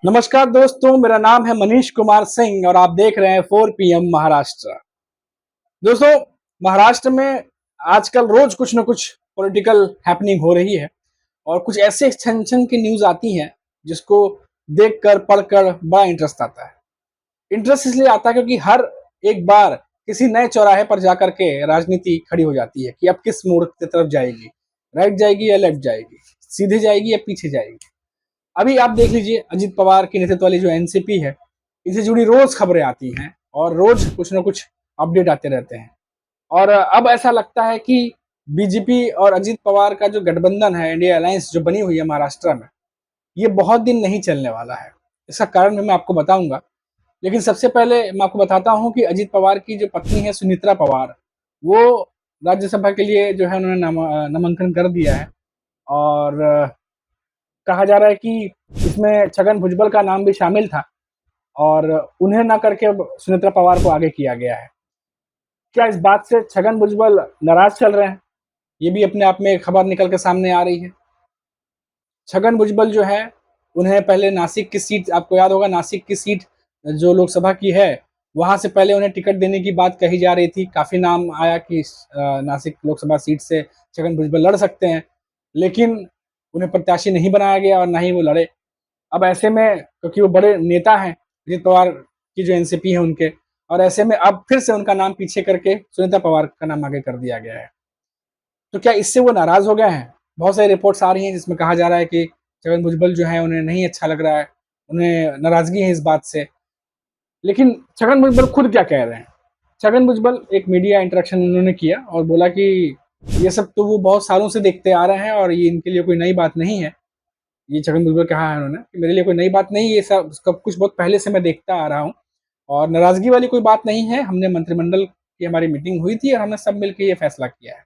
नमस्कार दोस्तों, मेरा नाम है मनीष कुमार सिंह और आप देख रहे हैं 4 PM महाराष्ट्र। दोस्तों, महाराष्ट्र में आजकल रोज कुछ न कुछ पॉलिटिकल हैपनिंग हो रही है और कुछ ऐसे छन-छन की न्यूज़ आती हैं जिसको देखकर, पढ़कर बड़ा इंटरेस्ट आता है। इंटरेस्ट इसलिए आता है क्योंकि हर एक बार किसी नए चौराहे पर जाकर के राजनीति खड़ी हो जाती है कि अब किस मोड़ की तरफ जाएगी, राइट जाएगी या लेफ्ट जाएगी, सीधे जाएगी या पीछे जाएगी। अभी आप देख लीजिए अजित पवार के नेतृत्व वाली जो एनसीपी है, इनसे जुड़ी रोज खबरें आती हैं और रोज कुछ ना कुछ अपडेट आते रहते हैं। और अब ऐसा लगता है कि बीजेपी और अजित पवार का जो गठबंधन है, इंडिया अलायंस जो बनी हुई है महाराष्ट्र में, ये बहुत दिन नहीं चलने वाला है। इसका कारण भी मैं आपको बताऊंगा, लेकिन सबसे पहले मैं आपको बताता हूँ कि अजित पवार की जो पत्नी है सुनित्रा पवार, वो राज्यसभा के लिए जो है उन्होंने नामांकन कर दिया है। और कहा जा रहा है कि इसमें छगन भुजबल का नाम भी शामिल था और उन्हें ना करके अब सुनेत्रा पवार को आगे किया गया है। क्या इस बात से छगन भुजबल नाराज चल रहे हैं? ये भी अपने आप में एक खबर निकल के सामने आ रही है। छगन भुजबल जो है, उन्हें पहले नासिक की सीट, आपको याद होगा नासिक की सीट जो लोकसभा की है, वहां से पहले उन्हें टिकट देने की बात कही जा रही थी। काफी नाम आया कि नासिक लोकसभा सीट से छगन भुजबल लड़ सकते हैं, लेकिन उन्हें प्रत्याशी नहीं बनाया गया और ना ही वो लड़े। अब ऐसे में क्योंकि वो बड़े नेता हैं अजित पवार की जो एनसीपी है उनके, और ऐसे में अब फिर से उनका नाम पीछे करके सुनीता पवार का नाम आगे कर दिया गया है। तो क्या इससे वो नाराज हो गए हैं? बहुत सारी रिपोर्ट्स आ रही हैं जिसमें कहा जा रहा है कि छगन भुजबल जो है उन्हें नहीं अच्छा लग रहा है, उन्हें नाराजगी है इस बात से। लेकिन छगन भुजबल खुद क्या कह रहे हैं? छगन भुजबल एक मीडिया इंटरेक्शन उन्होंने किया और बोला कि ये सब तो वो बहुत सालों से देखते आ रहे हैं और ये इनके लिए कोई नई बात नहीं है। ये छगन भुजबल कहा है उन्होंने कि मेरे लिए कोई नई बात नहीं, ये सब कुछ बहुत पहले से मैं देखता आ रहा हूँ और नाराजगी वाली कोई बात नहीं है। हमने मंत्रिमंडल की हमारी मीटिंग हुई थी और हमने सब मिलकर ये फैसला किया है।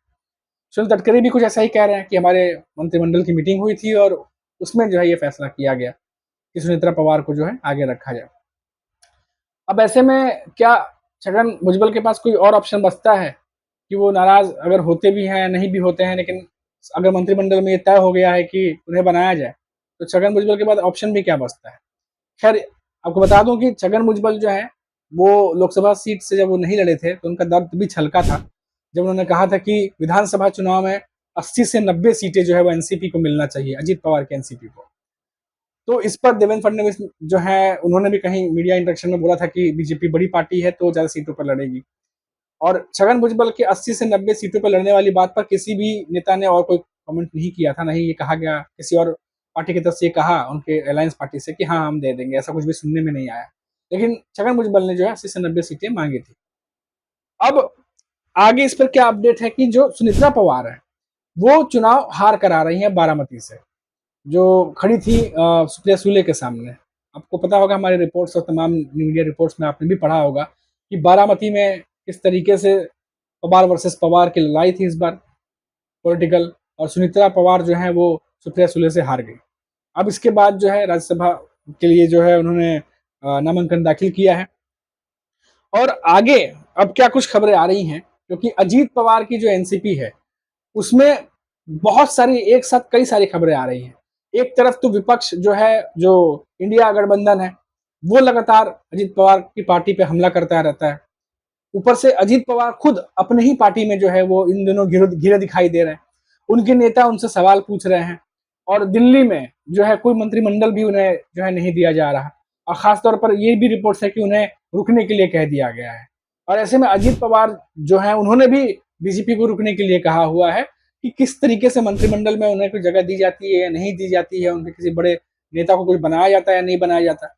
सुनील तटकरे भी कुछ ऐसा ही कह रहे हैं कि हमारे मंत्रिमंडल की मीटिंग हुई थी और उसमें जो है ये फैसला किया गया कि सुनेत्रा पवार को जो है आगे रखा जाए। अब ऐसे में क्या छगन भुजबल के पास कोई और ऑप्शन बचता है कि वो नाराज अगर होते भी हैं नहीं भी होते हैं, लेकिन अगर मंत्रिमंडल में ये तय हो गया है कि उन्हें बनाया जाए, तो छगन भुजबल के बाद ऑप्शन भी क्या बचता है? खैर, आपको बता दूं कि छगन भुजबल जो है वो लोकसभा सीट से जब वो नहीं लड़े थे तो उनका दर्द भी छलका था जब उन्होंने कहा था कि विधानसभा चुनाव में 80 से 90 सीटें जो है वो एनसीपी को मिलना चाहिए, अजित पवार के एनसीपी को। तो इस पर देवेंद्र फडणवीस जो है उन्होंने भी कहीं मीडिया इंटरेक्शन में बोला था कि बीजेपी बड़ी पार्टी है तो ज्यादा सीटों पर लड़ेगी। और छगन भुजबल के 80 से 90 सीटों पर लड़ने वाली बात पर किसी भी नेता ने और कोई कमेंट नहीं किया था, नहीं ये कहा गया किसी और पार्टी की तरफ से ये कहा उनके अलायंस पार्टी से कि हाँ हम दे देंगे, ऐसा कुछ भी सुनने में नहीं आया। लेकिन छगन भुजबल ने जो है 80 से 90 सीटें मांगी थी। अब आगे इस पर क्या अपडेट है कि जो सुनित्रा पवार है वो चुनाव हार कर आ रही है बारामती से, जो खड़ी थी सुप्रिया सुले के सामने। आपको पता होगा हमारे रिपोर्ट्स और तमाम मीडिया रिपोर्ट्स में आपने भी पढ़ा होगा कि बारामती में किस तरीके से पवार वर्सेस पवार की लड़ाई थी इस बार पॉलिटिकल, और सुनित्रा पवार जो है वो सुप्रिया सुले से हार गई। अब इसके बाद जो है राज्यसभा के लिए जो है उन्होंने नामांकन दाखिल किया है। और आगे अब क्या कुछ खबरें आ रही हैं, क्योंकि अजीत पवार की जो एनसीपी है उसमें बहुत सारी एक साथ कई सारी खबरें आ रही हैं। एक तरफ तो विपक्ष जो है, जो इंडिया गठबंधन है, वो लगातार अजीत पवार की पार्टी पे हमला करता रहता है। ऊपर से अजीत पवार खुद अपने ही पार्टी में जो है वो इन दिनों घिरे दिखाई दे रहे हैं। उनके नेता उनसे सवाल पूछ रहे हैं और दिल्ली में जो है कोई मंत्रिमंडल भी उन्हें जो है नहीं दिया जा रहा। और खासतौर पर ये भी रिपोर्ट्स है कि उन्हें रुकने के लिए कह दिया गया है। और ऐसे में अजीत पवार जो है उन्होंने भी बीजेपी को रुकने के लिए कहा हुआ है कि किस तरीके से मंत्रिमंडल में उन्हें कोई जगह दी जाती है या नहीं दी जाती है, उनके किसी बड़े नेता को कुछ बनाया जाता है या नहीं बनाया जाता।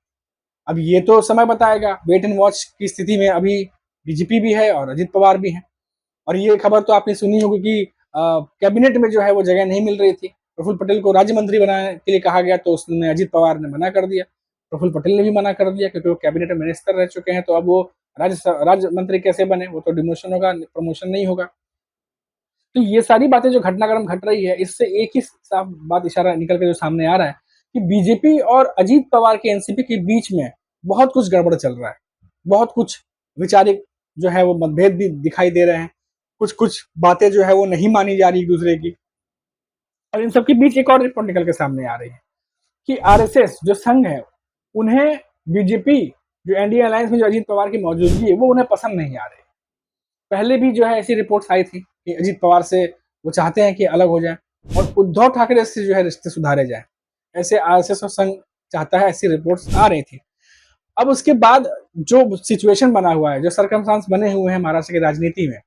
अब ये तो समय बताएगा, वेट एंड वॉच की स्थिति में अभी बीजेपी भी है और अजित पवार भी है। और ये खबर तो आपने सुनी होगी कि कैबिनेट में जो है वो जगह नहीं मिल रही थी, प्रफुल्ल पटेल को राज्य मंत्री बनाने के लिए कहा गया तो उसने अजित पवार ने मना कर दिया, प्रफुल्ल पटेल ने भी मना कर दिया क्योंकि वो कैबिनेट मिनिस्टर रह चुके हैं। तो अब वो राज्य मंत्री कैसे बने? वो तो डिमोशन होगा, प्रमोशन नहीं होगा। तो ये सारी बातें जो घटनाक्रम घट रही है, इससे एक ही साफ बात इशारा निकल के जो सामने आ रहा है कि बीजेपी और अजीत पवार के एनसीपी के बीच में बहुत कुछ गड़बड़ चल रहा है। बहुत कुछ वैचारिक जो है वो मतभेद भी दिखाई दे रहे हैं। कुछ कुछ बातें जो है वो नहीं मानी जा रही एक दूसरे की। और इन सबके बीच एक और रिपोर्ट निकल के सामने आ रही है कि आरएसएस जो संघ है उन्हें बीजेपी जो एनडीए अलायंस में जो अजीत पवार की मौजूदगी है वो उन्हें पसंद नहीं आ रही। पहले भी जो है ऐसी रिपोर्ट्स आई थी कि अजीत पवार से वो चाहते हैं कि अलग हो जाए और उद्धव ठाकरे से जो है रिश्ते सुधारे जाए, ऐसे आरएसएस और संघ चाहता है, ऐसी रिपोर्ट्स आ रही थी। अब उसके बाद जो सिचुएशन बना हुआ है, जो सर्कमस्टांस बने हुए हैं महाराष्ट्र की राजनीति में,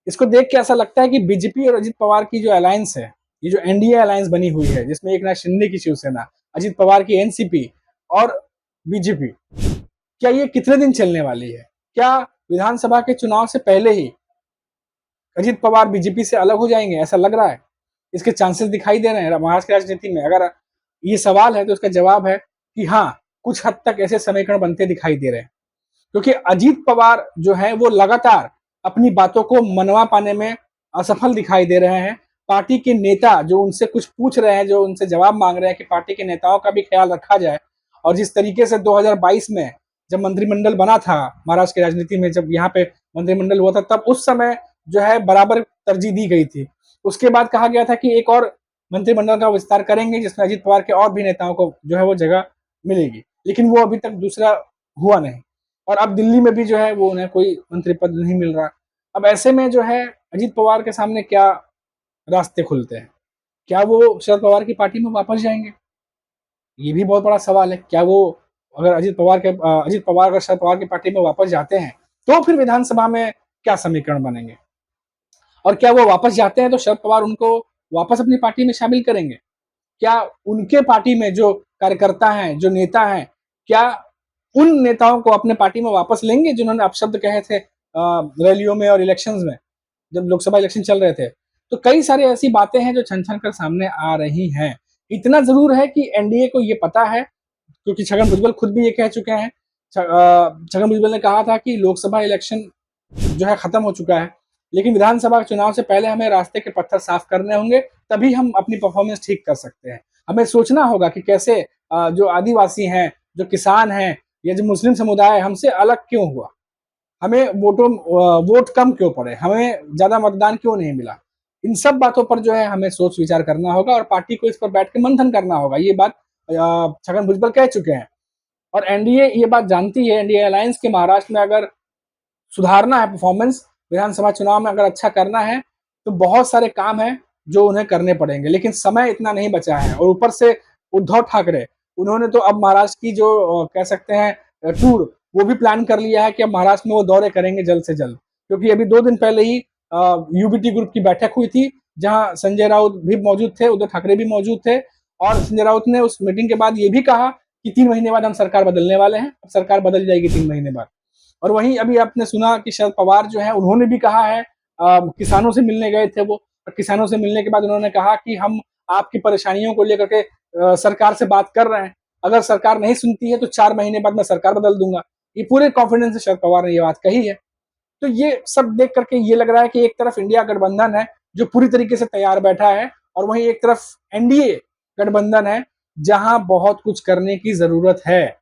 इसको देख के ऐसा लगता है कि बीजेपी और अजीत पवार की जो अलायंस है, ये जो एनडीए अलायंस बनी हुई है, जिसमें एकनाथ शिंदे की शिवसेना, अजीत पवार की एनसीपी और बीजेपी, क्या ये कितने दिन चलने वाली है? क्या विधानसभा के चुनाव से पहले ही अजीत पवार बीजेपी से अलग हो जाएंगे? ऐसा लग रहा है, इसके चांसेस दिखाई दे रहे हैं महाराष्ट्र की राजनीति में। अगर ये सवाल है तो इसका जवाब है कि हाँ, कुछ हद तक ऐसे समीकरण बनते दिखाई दे रहे हैं, क्योंकि अजीत पवार जो है वो लगातार अपनी बातों को मनवा पाने में असफल दिखाई दे रहे हैं। पार्टी के नेता जो उनसे कुछ पूछ रहे हैं, जो उनसे जवाब मांग रहे हैं कि पार्टी के नेताओं का भी ख्याल रखा जाए, और जिस तरीके से 2022 में जब मंत्रिमंडल बना था महाराष्ट्र की राजनीति में, जब यहाँ पे मंत्रिमंडल हुआ था, तब उस समय जो है बराबर तरजीह दी गई थी। उसके बाद कहा गया था कि एक और मंत्रिमंडल का विस्तार करेंगे जिसमें अजीत पवार के और भी नेताओं को जो है वो जगह मिलेगी, लेकिन वो अभी तक दूसरा हुआ नहीं। और अब दिल्ली में भी जो है वो उन्हें कोई मंत्री पद नहीं मिल रहा। अब ऐसे में जो है अजीत पवार के सामने क्या रास्ते खुलते हैं? क्या वो शरद पवार की पार्टी में वापस जाएंगे? ये भी बहुत बड़ा सवाल है। क्या वो अगर अजीत पवार अगर शरद पवार की पार्टी में वापस जाते हैं तो फिर विधानसभा में क्या समीकरण बनेंगे? और क्या वो वापस जाते हैं तो शरद पवार उनको वापस अपनी पार्टी में शामिल करेंगे? क्या उनके पार्टी में जो कार्यकर्ता हैं, जो नेता हैं, क्या उन नेताओं को अपने पार्टी में वापस लेंगे जिन्होंने अपशब्द कहे थे रैलियों में और इलेक्शंस में, जब लोकसभा इलेक्शन चल रहे थे? तो कई सारी ऐसी बातें हैं जो छन छन कर सामने आ रही हैं। इतना जरूर है कि एनडीए को ये पता है, क्योंकि छगन भुजबल खुद भी ये कह चुके हैं। छगन भुजबल ने कहा था कि लोकसभा इलेक्शन जो है खत्म हो चुका है, लेकिन विधानसभा चुनाव से पहले हमें रास्ते के पत्थर साफ करने होंगे, तभी हम अपनी परफॉर्मेंस ठीक कर सकते हैं। हमें सोचना होगा कि कैसे जो आदिवासी हैं, जो किसान हैं, या जो मुस्लिम समुदाय हमसे अलग क्यों हुआ, हमें वोट कम क्यों पड़े, हमें ज्यादा मतदान क्यों नहीं मिला। इन सब बातों पर जो है हमें सोच विचार करना होगा और पार्टी को इस पर बैठ के मंथन करना होगा। ये बात छगन भुजबल कह चुके हैं और एनडीए ये बात जानती है। एनडीए अलायंस के महाराष्ट्र में अगर सुधारना है परफॉर्मेंस, विधानसभा चुनाव में अगर अच्छा करना है, तो बहुत सारे काम हैं जो उन्हें करने पड़ेंगे, लेकिन समय इतना नहीं बचा है। और ऊपर से उद्धव ठाकरे, उन्होंने तो अब महाराष्ट्र की जो कह सकते हैं टूर, वो भी प्लान कर लिया है कि अब महाराष्ट्र में वो दौरे करेंगे जल्द से जल्द। क्योंकि अभी 2 दिन पहले ही यूबीटी ग्रुप की बैठक हुई थी, जहां संजय राउत भी मौजूद थे, उद्धव ठाकरे भी मौजूद थे, और संजय राउत ने उस मीटिंग के बाद ये भी कहा कि 3 महीने बाद हम सरकार बदलने वाले हैं। अब सरकार बदल जाएगी 3 महीने बाद। और वहीं अभी आपने सुना कि शरद पवार जो है उन्होंने भी कहा है, किसानों से मिलने गए थे वो, और किसानों से मिलने के बाद उन्होंने कहा कि हम आपकी परेशानियों को लेकर के सरकार से बात कर रहे हैं, अगर सरकार नहीं सुनती है तो 4 महीने बाद मैं सरकार बदल दूंगा। ये पूरे कॉन्फिडेंस से शरद पवार ने ये बात कही है। तो ये सब देख करके ये लग रहा है कि एक तरफ इंडिया गठबंधन है जो पूरी तरीके से तैयार बैठा है, और वहीं एक तरफ एनडीए गठबंधन है जहां बहुत कुछ करने की जरूरत है।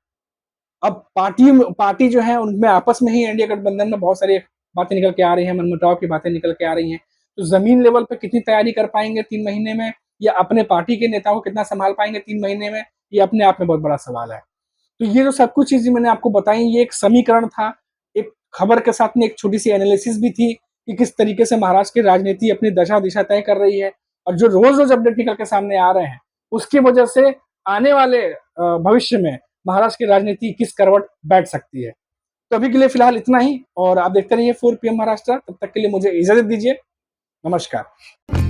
अब पार्टी जो है उनमें आपस में ही एनडीए गठबंधन में बहुत सारी बातें निकल के आ रही हैं, मनमुटाव की बातें निकल के आ रही हैं। तो जमीन लेवल पे कितनी तैयारी कर पाएंगे 3 महीने में, या अपने पार्टी के नेताओं को कितना संभाल पाएंगे 3 महीने में, ये अपने आप में बहुत बड़ा सवाल है। तो ये जो सब कुछ चीजें मैंने आपको बताई, ये एक समीकरण था, एक खबर के साथ में एक छोटी सी एनालिसिस भी थी कि किस तरीके से महाराष्ट्र की राजनीति अपनी दशा दिशा तय कर रही है, और जो रोज रोज अपडेट निकल के सामने आ रहे हैं उसकी वजह से आने वाले भविष्य में महाराष्ट्र की राजनीति किस करवट बैठ सकती है। तो अभी के लिए फिलहाल इतना ही, और आप देखते रहिए 4 PM महाराष्ट्र। तब तक के लिए मुझे इजाजत दीजिए। नमस्कार।